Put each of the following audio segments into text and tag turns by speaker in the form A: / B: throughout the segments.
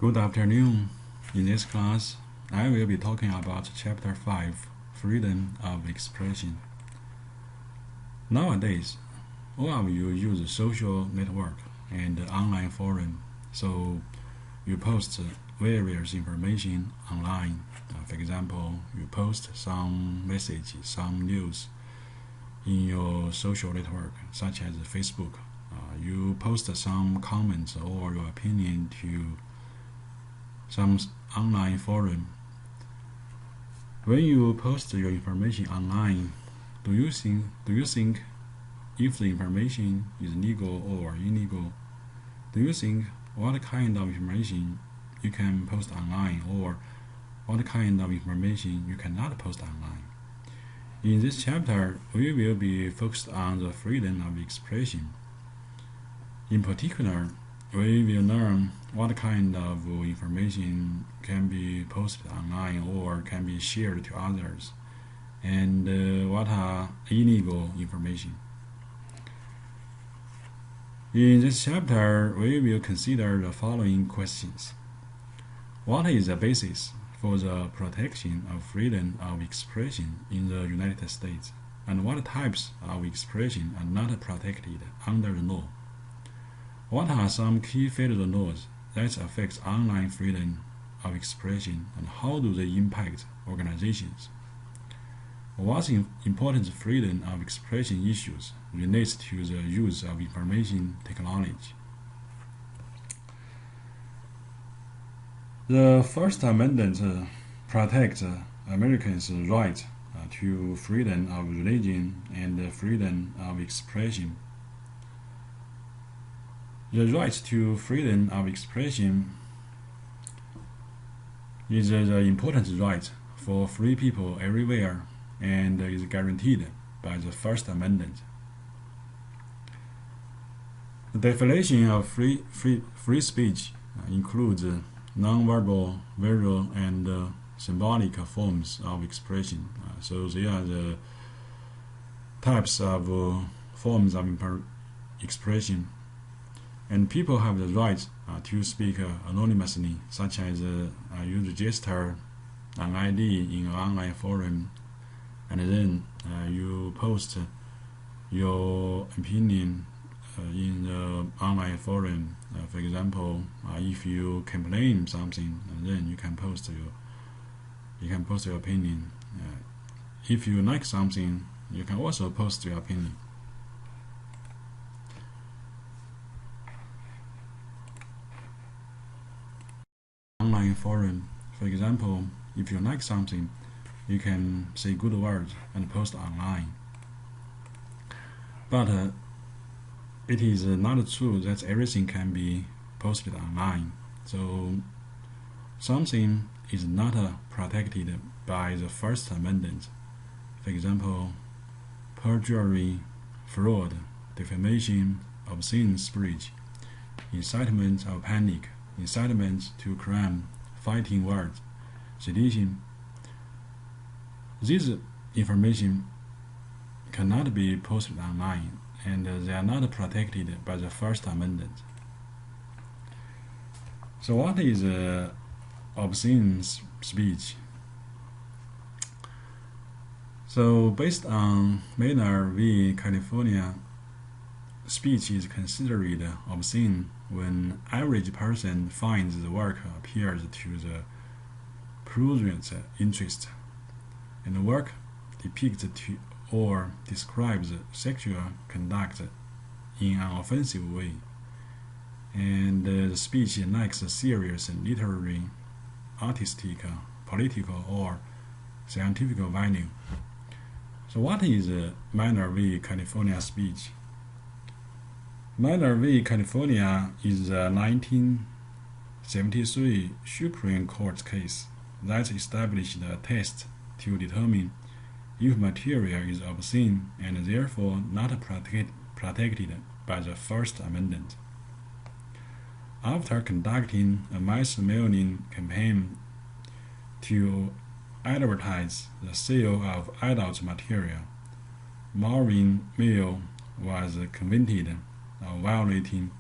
A: Good afternoon. In this class, I will be talking about Chapter 5, Freedom of Expression. Nowadays, all of you use social network and online forum, so you post various information online. For example, you post some message, some news in your social network, such as Facebook. You post some comments or your opinion to some online forum. When you post your information online, do you think if the information is legal or illegal? Do you think what kind of information you can post online or what kind of information you cannot post online? In this chapter, we will be focused on the freedom of expression. In particular, we will learn what kind of information can be posted online or can be shared to others, and what are illegal information. In this chapter, we will consider the following questions. What is the basis for the protection of freedom of expression in the United States, and what types of expression are not protected under the law? What are some key federal laws that affect online freedom of expression, and how do they impact organizations? What important freedom of expression issues relates to the use of information technology? The First Amendment protects Americans' right to freedom of religion and freedom of expression. The right to freedom of expression is the important right for free people everywhere and is guaranteed by the First Amendment. The definition of free speech includes nonverbal, visual, and symbolic forms of expression. So they are the types of forms of expression. And people have the right to speak anonymously, such as you register an ID in an online forum, and then you post your opinion in the online forum. For example, if you complain something, then you can post your opinion. If you like something, you can also post your opinion. Online forum. For example, if you like something, you can say good words and post online. But it is not true that everything can be posted online. So something is not protected by the First Amendment. For example, perjury, fraud, defamation, obscene speech, incitement of panic, incitement to crime, fighting words, sedition. This information cannot be posted online, and they are not protected by the First Amendment. So what is obscene speech? So based on Maynard v. California, speech is considered obscene when average person finds the work appears to the prurient interest, and the work depicts or describes sexual conduct in an offensive way, and the speech lacks serious literary, artistic, political, or scientific value. So what is Maynard v. California speech? Maynard v. California is a 1973 Supreme Court case that established a test to determine if material is obscene and therefore not protected by the First Amendment. After conducting a mass mailing campaign to advertise the sale of adult material, Marvin Mill was convicted of violating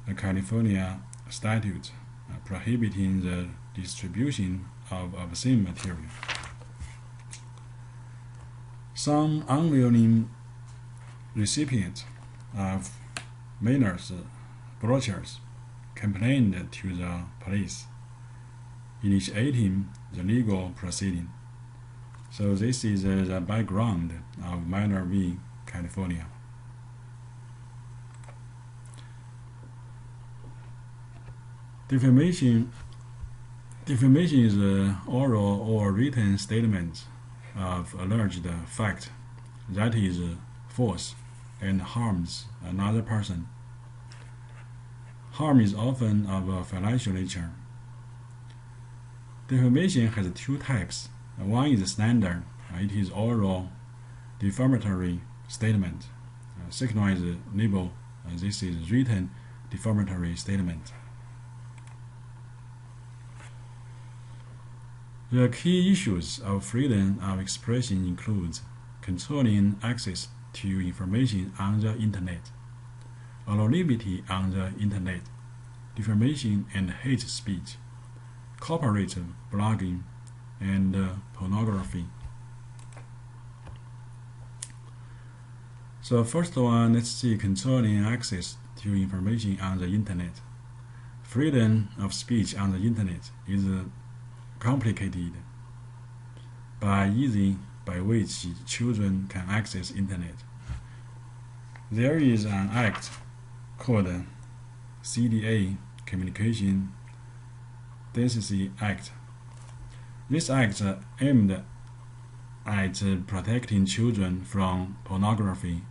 A: the California statute prohibiting the distribution of obscene material. Some unwilling recipients of minors' brochures complained to the police, initiating the legal proceeding. So this is the background of Minor v. California. Defamation is an oral or written statement of alleged fact that is false and harms another person. Harm is often of a financial nature. Defamation has two types. One is standard. It is oral defamatory statement. Second one is libel. This is written defamatory statement. The key issues of freedom of expression include controlling access to information on the Internet, anonymity on the Internet, defamation and hate speech, corporate blogging, and pornography. So first one, let's see controlling access to information on the Internet. Freedom of speech on the Internet is complicated by easy by which children can access Internet. There is an act called CDA, Communication Decency Act. This act aimed at protecting children from pornography,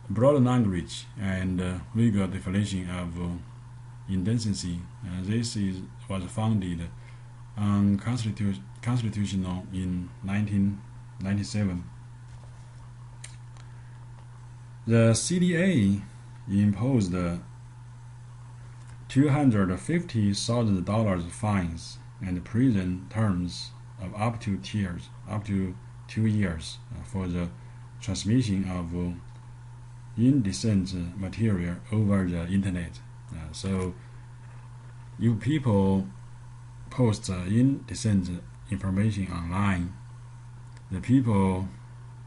A: broad language, and legal definition of indecency. This was founded on constitutional in 1997. The CDA imposed $250,000 fines and prison terms of up to 2 years for the transmission of indecent material over the Internet. So if people post indecent information online, the people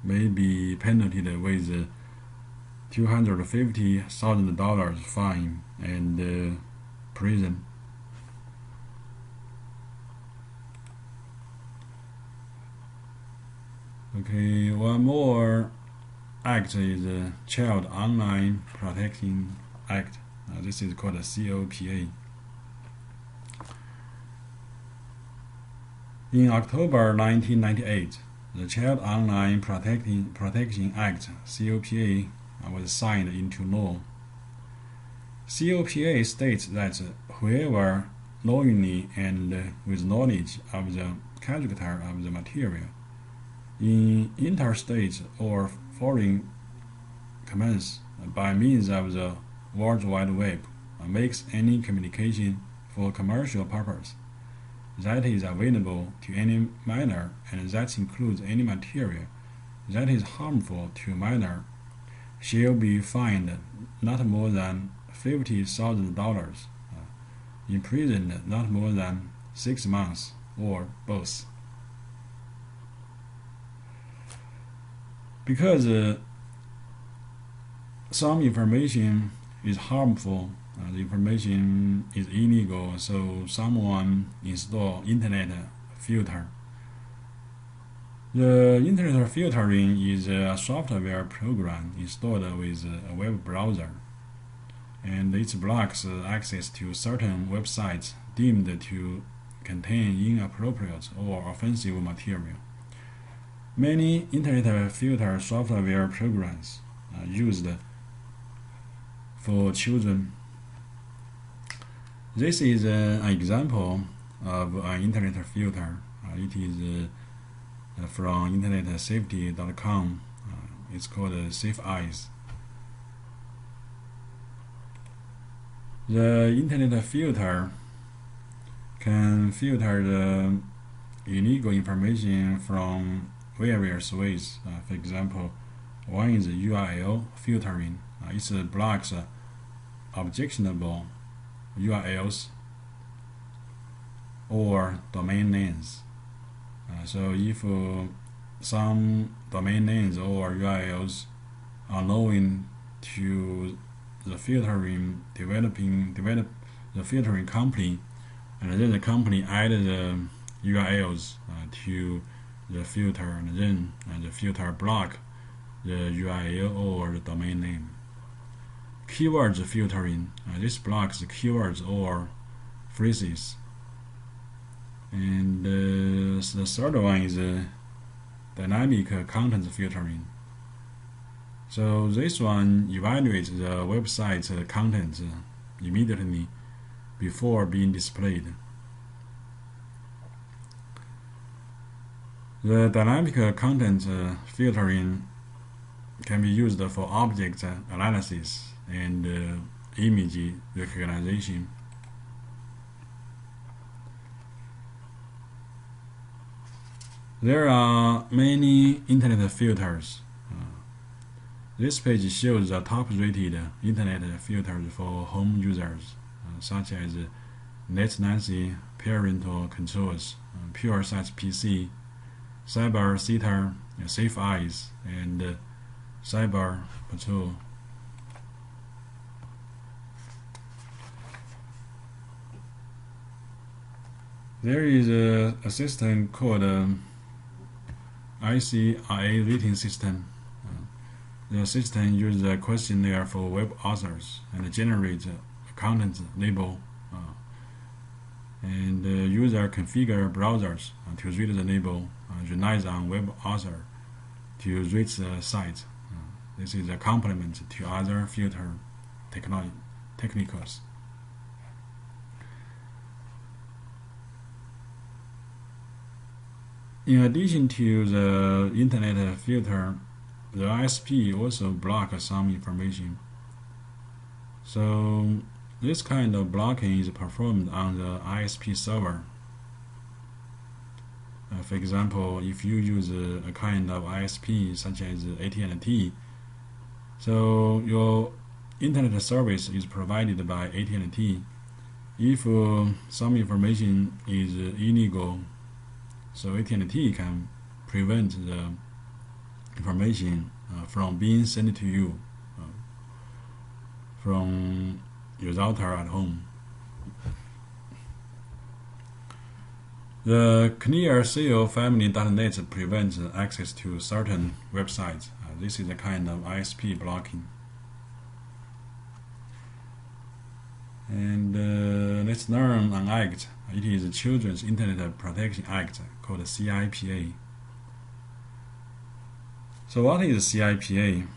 A: may be penalted with $250,000 fine and prison. Okay, one more act is the Child Online Protection Act. This is called a COPA. In October 1998, the Child Online Protection Act (COPA) was signed into law. COPA states that whoever knowingly and with knowledge of the character of the material in interstate or foreign commerce by means of the World Wide Web makes any communication for commercial purpose that is available to any minor, and that includes any material that is harmful to a minor, shall be fined not more than $50,000, imprisoned not more than 6 months, or both. Because some information is harmful, the information is illegal, so someone install internet filter. The internet filtering is a software program installed with a web browser, and it blocks access to certain websites deemed to contain inappropriate or offensive material. Many internet filter software programs are used for children. This is an example of an internet filter. It is from internetsafety.com. It's called Safe Eyes. The internet filter can filter the illegal information from various ways. For example, one is URL filtering. It blocks objectionable URLs or domain names. So if some domain names or URLs are known to the filtering the filtering company, and then the company added the URLs to the filter, and then the filter block the URL or the domain name. Keywords filtering, this blocks the keywords or phrases. And the third one is dynamic content filtering. So this one evaluates the website content immediately before being displayed. The dynamic content filtering can be used for object analysis and image recognition. There are many internet filters. This page shows the top-rated internet filters for home users, such as NetNancy, Parental Controls, Pure Site PC, Cyber Sitter, Safe Eyes, and Cyber Patrol. There is a system called ICRA rating system. The system uses a questionnaire for web authors and generates a content label. And the user configure browsers to read the label, relies on web author to rate the site. This is a complement to other filter techniques. In addition to the internet filter, the ISP also blocks some information. So this kind of blocking is performed on the ISP server. For example, if you use a kind of ISP such as AT&T, so your internet service is provided by AT&T. If some information is illegal, so AT&T can prevent the information from being sent to you from your router at home. The clearseal family.net prevents access to certain websites. This is a kind of ISP blocking. And let's learn an act. It is the Children's Internet Protection Act, called CIPA. So what is CIPA?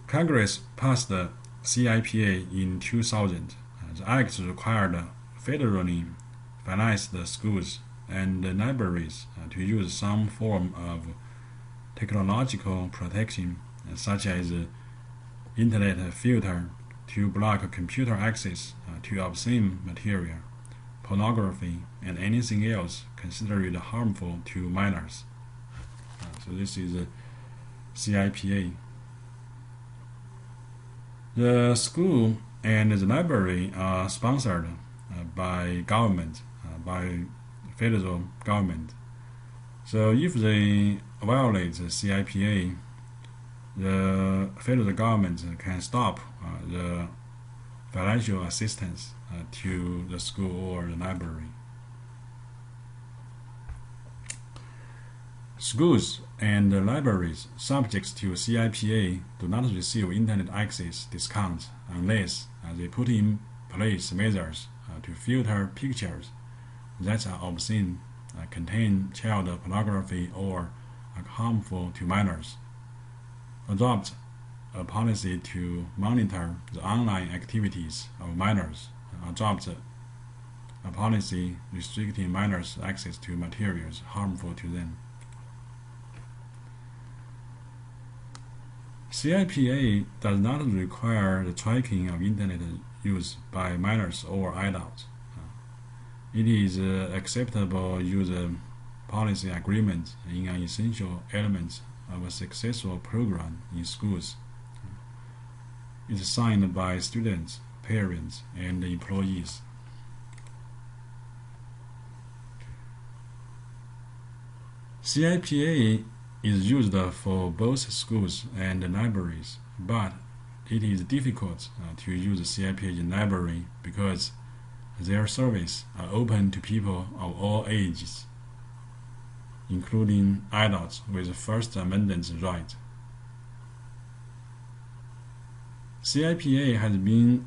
A: Congress passed the CIPA in 2000. The act required federally financed schools and libraries to use some form of technological protection, such as internet filter, to block computer access to obscene material, pornography, and anything else considered harmful to minors. So this is CIPA. The school and the library are sponsored by government, by federal government. So if they violate the CIPA, the federal government can stop the financial assistance to the school or the library. Schools and libraries subject to CIPA do not receive internet access discounts unless they put in place measures to filter pictures that are obscene, contain child pornography, or are harmful to minors, adopt a policy to monitor the online activities of minors, adopt a policy restricting minors' access to materials harmful to them. CIPA does not require the tracking of internet use by minors or adults. It is an acceptable user policy agreement in an essential element of a successful program in schools. is signed by students, parents, and employees. CIPA is used for both schools and libraries, but it is difficult to use CIPA in library because their services are open to people of all ages, including adults with First Amendment rights. CIPA has been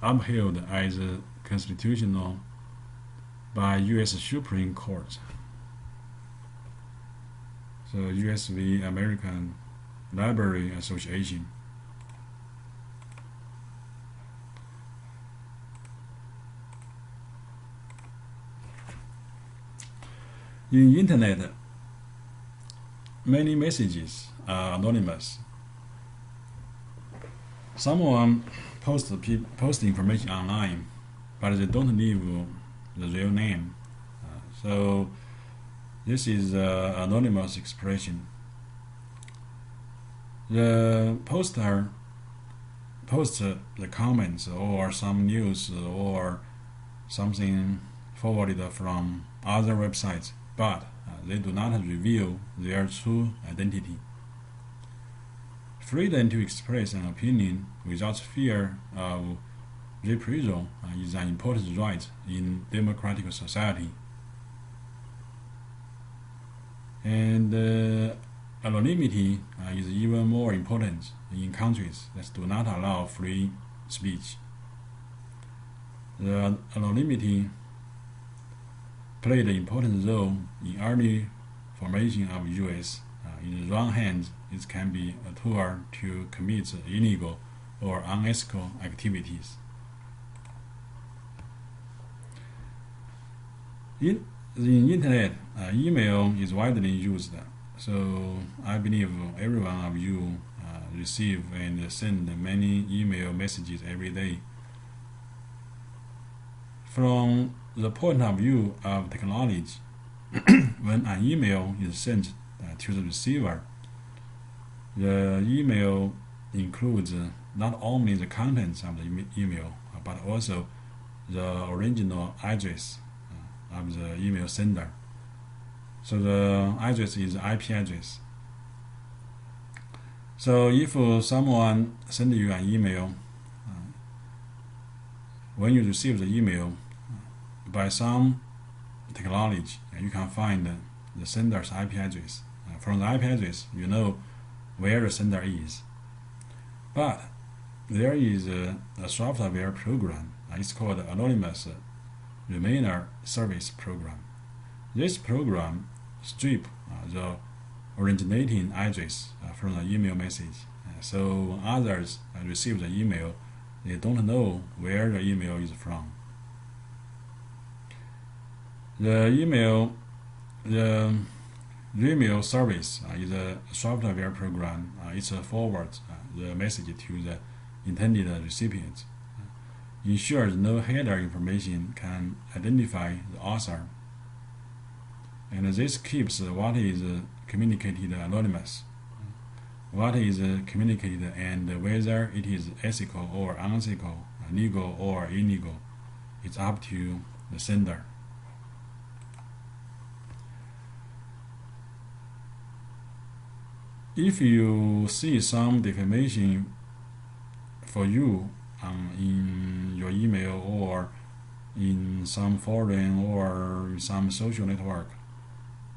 A: upheld as constitutional by U.S. Supreme Court. So USV, American Library Association. In Internet, many messages are anonymous. Someone posts information online, but they don't leave the real name. So this is an anonymous expression. The poster posts the comments or some news or something forwarded from other websites, but they do not reveal their true identity. Freedom to express an opinion without fear of reprisal is an important right in democratic society. And anonymity is even more important in countries that do not allow free speech. The anonymity played an important role in early formation of U.S. In the one hand, it can be a tool to commit illegal or unethical activities. In the Internet, email is widely used, so I believe every one of you receive and send many email messages every day. From the point of view of technology, when an email is sent to the receiver, the email includes not only the contents of the email, but also the original address of the email sender. So the address is IP address. So if someone sends you an email, when you receive the email, by some technology, you can find the sender's IP address. From the IP address, you know where the sender is. But there is a software program. It's called Anonymous Remainder Service Program. This program strips the originating address from the email message. So others receive the email, they don't know where the email is from. The email service is a software program. It forwards the message to the intended recipient. Ensures no header information can identify the author. And this keeps what is communicated anonymous. What is communicated and whether it is ethical or unethical, legal or illegal, it's up to the sender. If you see some defamation for you in your email or in some forum or some social network,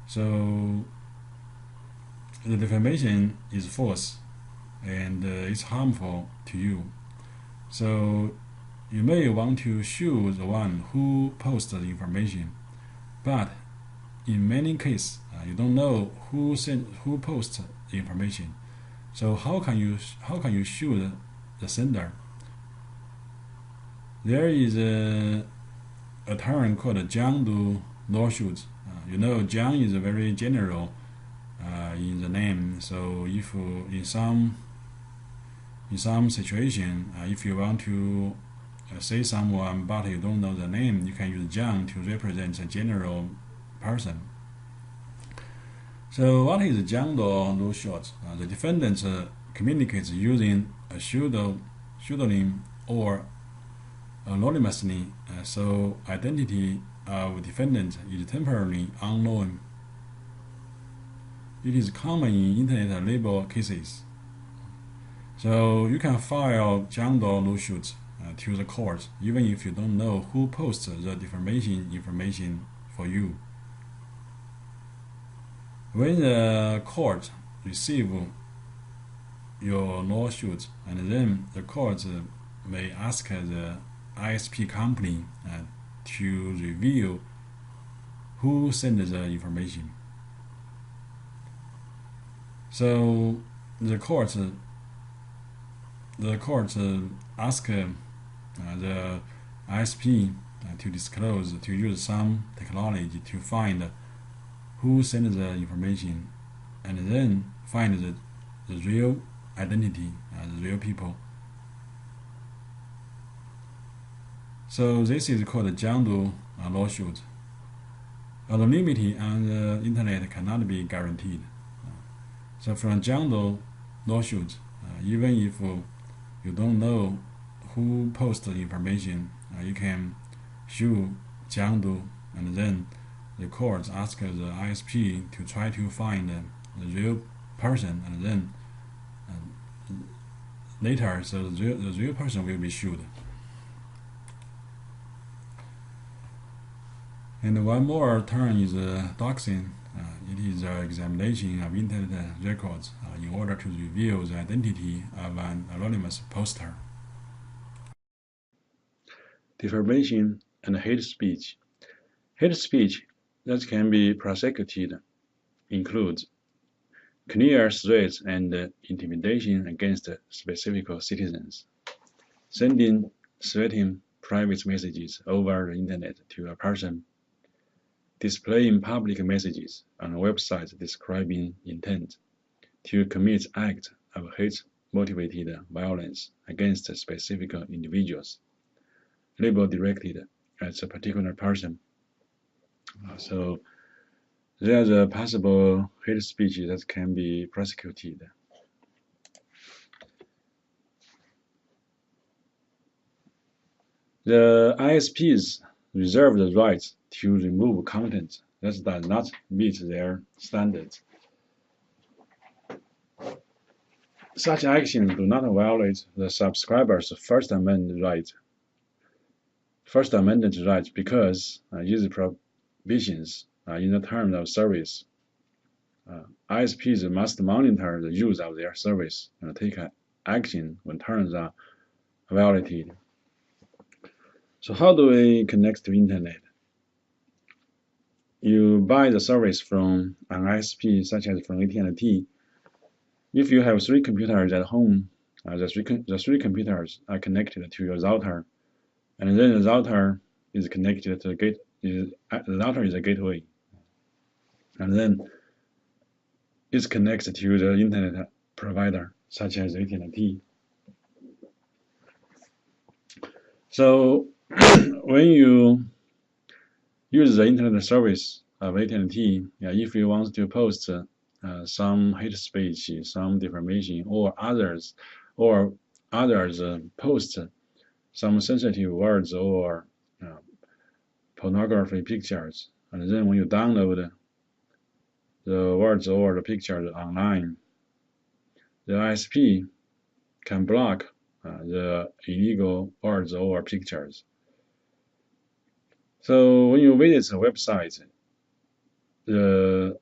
A: so the defamation is false and it's harmful to you. So you may want to sue the one who posted the information, but in many cases you don't know who posted the information. So how can you sue the sender? There is a term called John Doe lawsuit. John is a very general in the name. So if in some situation, if you want to say someone but you don't know the name, you can use John to represent a general person. So what is John Doe lawsuit? The defendant communicates using a pseudonym or anonymously, so identity of defendant is temporarily unknown. It is common in internet libel cases. So you can file John Doe lawsuits to the court even if you don't know who posts the defamation information for you. When the court receives your lawsuit, and then the court may ask the ISP company to reveal who sent the information. So the court asks the ISP to use some technology to find who sent the information, and then find the real identity, the real people. So this is called a John Doe lawsuit. Anonymity on the internet cannot be guaranteed. So from John Doe lawsuit, even if you don't know who posted the information, you can sue John Doe, and then the court asks the ISP to try to find the real person, and then later, so the real person will be sued. And one more term is doxing. It is the examination of internet records in order to reveal the identity of an anonymous poster. Defamation and hate speech. Hate speech that can be prosecuted includes clear threats and intimidation against specific citizens, sending threatening private messages over the internet to a person, displaying public messages on websites describing intent to commit acts of hate-motivated violence against specific individuals, label directed at a particular person. So there are possible hate speech that can be prosecuted. The ISPs reserve the right to remove content that does not meet their standards. Such actions do not violate the subscriber's First Amendment right because these provisions in the terms of service. ISPs must monitor the use of their service and take action when terms are violated. So how do we connect to internet? You buy the service from an ISP such as from AT&T. If you have 3 computers at home, the three computers are connected to your router, and then the router is connected to the gate. The router is a gateway, and then it's connected to the internet provider such as AT&T. So when you use the internet service of AT&T, if you want to post some hate speech, some defamation, or others post some sensitive words or pornography pictures, and then when you download the words or the pictures online, the ISP can block the illegal words or pictures. So when you visit a website, the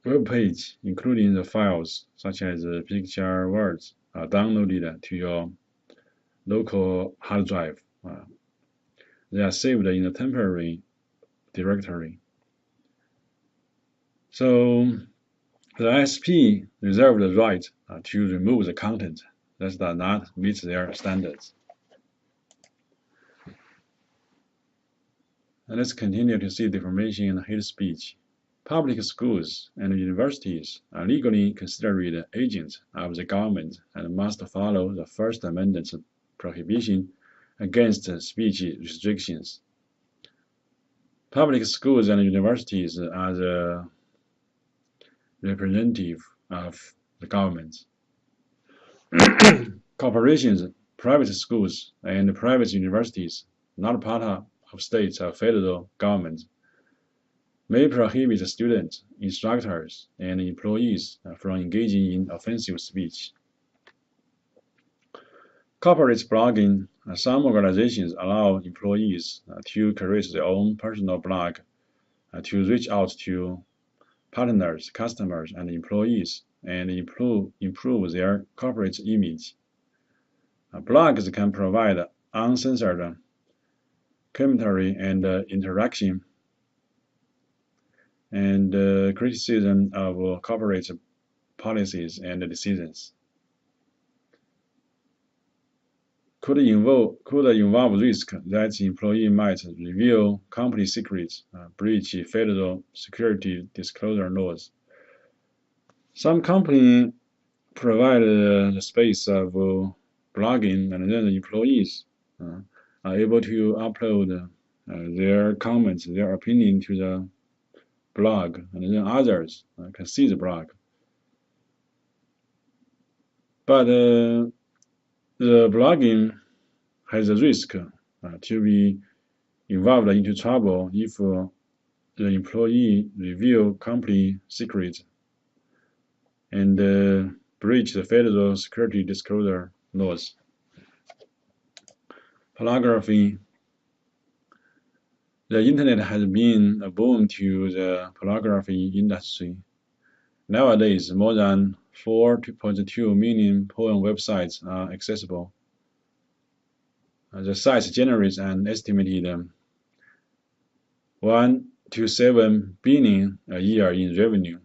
A: web page, including the files such as the picture words, are downloaded to your local hard drive. They are saved in a temporary directory. So the ISP reserves the right to remove the content that does not meet their standards. And let's continue to see defamation and hate speech. Public schools and universities are legally considered agents of the government and must follow the First Amendment's prohibition against speech restrictions. Public schools and universities are the representative of the government. Corporations private schools and private universities not part of state or federal government may prohibit students, instructors, and employees from engaging in offensive speech. Corporate blogging. Some organizations allow employees to create their own personal blog to reach out to partners, customers, and employees and improve their corporate image. Blogs can provide uncensored commentary and interaction and criticism of corporate policies and decisions. Could involve risk that employee might reveal company secrets, breach federal security disclosure laws. Some companies provide the space of blogging, and then the employees are able to upload their comments, their opinion to the blog, and then others can see the blog. But the blogging has a risk to be involved into trouble if the employee reveal company secrets and breach the federal security disclosure laws. Pornography. The internet has been a boom to the pornography industry. Nowadays, more than 4.2 million porn websites are accessible. The site generates an estimated 1 to 7 billion a year in revenue.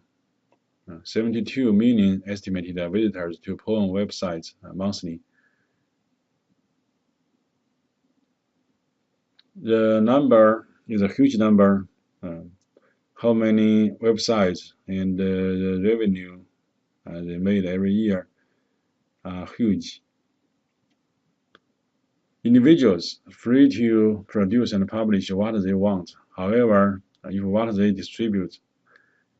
A: 72 million estimated visitors to porn websites monthly. The number is a huge number. How many websites and the revenue they made every year are huge. Individuals free to produce and publish what they want. However, if what they distribute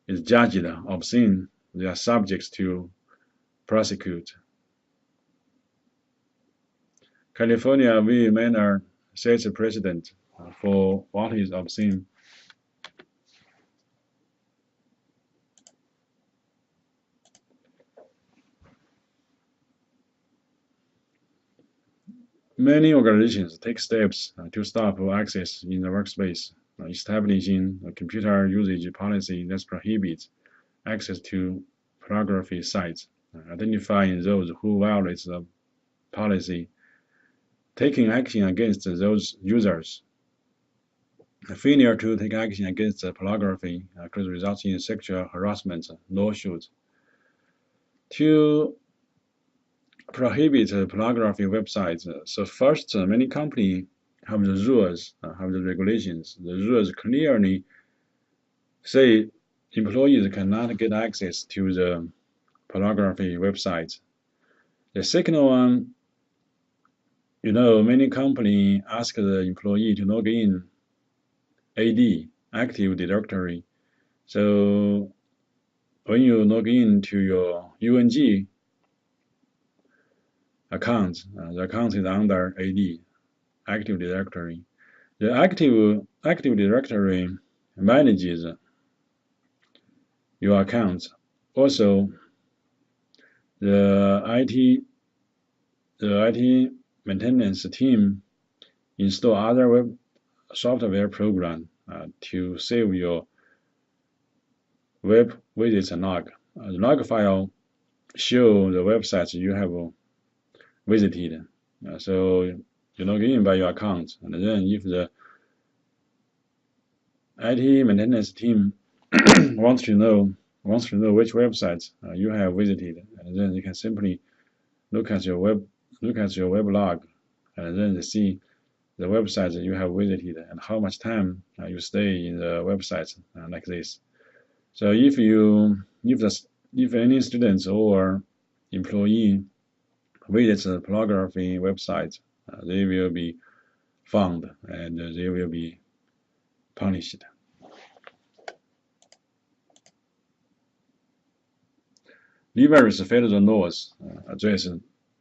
A: is judged obscene, they are subject to prosecute. California v. Manor sets a precedent for what is obscene. Many organizations take steps to stop access in the workspace, establishing a computer usage policy that prohibits access to pornography sites, identifying those who violate the policy, taking action against those users. Failure to take action against pornography could result in sexual harassment lawsuits. To prohibit pornography websites, so first, many companies have the rules, have the regulations. The rules clearly say employees cannot get access to the pornography websites. The second one, many companies ask the employee to log in AD, Active Directory. So when you log in to your UNG account, the account is under AD, Active Directory. The Active Directory manages your account. Also, the IT maintenance team install other web software program to save your web visits log. The log file show the websites you have visited. So you log in by your account, and then if the IT maintenance team wants to know which websites you have visited, and then you can simply look at your web log, and then see the websites that you have visited and how much time you stay in the websites like this. So if any students or employee visits a pornography website, they will be found and they will be punished. Numerous federal laws address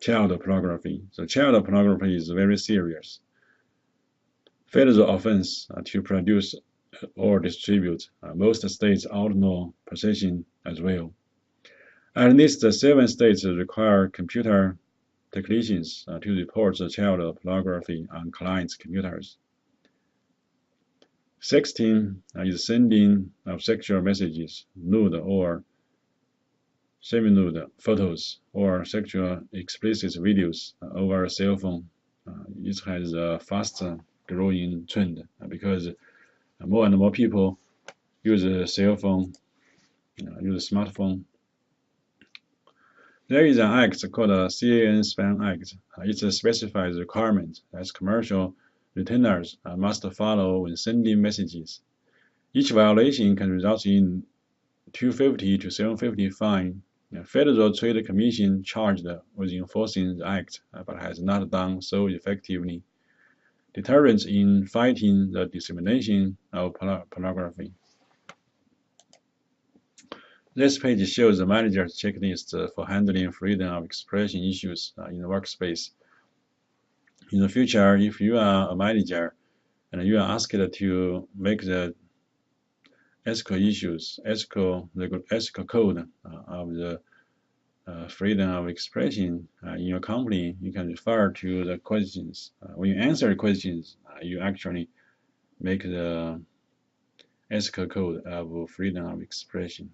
A: child pornography. So child pornography is very serious federal offense to produce or distribute. Most states outlaw possession as well. At least 7 states require computer technicians to report the child pornography on clients' computers. 16 is sending of sexual messages, nude or semi-nude photos, or sexual explicit videos over a cell phone. It has a fast growing trend because more and more people use a cell phone, use a smartphone. There is an act called the CAN-SPAM Act. It specifies requirements that commercial retailers must follow when sending messages. Each violation can result in $250 to $750 fine. The Federal Trade Commission charged with enforcing the act, but has not done so effectively. Deterrence in fighting the dissemination of pornography. This page shows the manager's checklist for handling freedom of expression issues in the workspace. In the future, if you are a manager and you are asked to make the ethical issues, ethical code of the freedom of expression in your company, you can refer to the questions. When you answer questions, you actually make the ethical code of freedom of expression.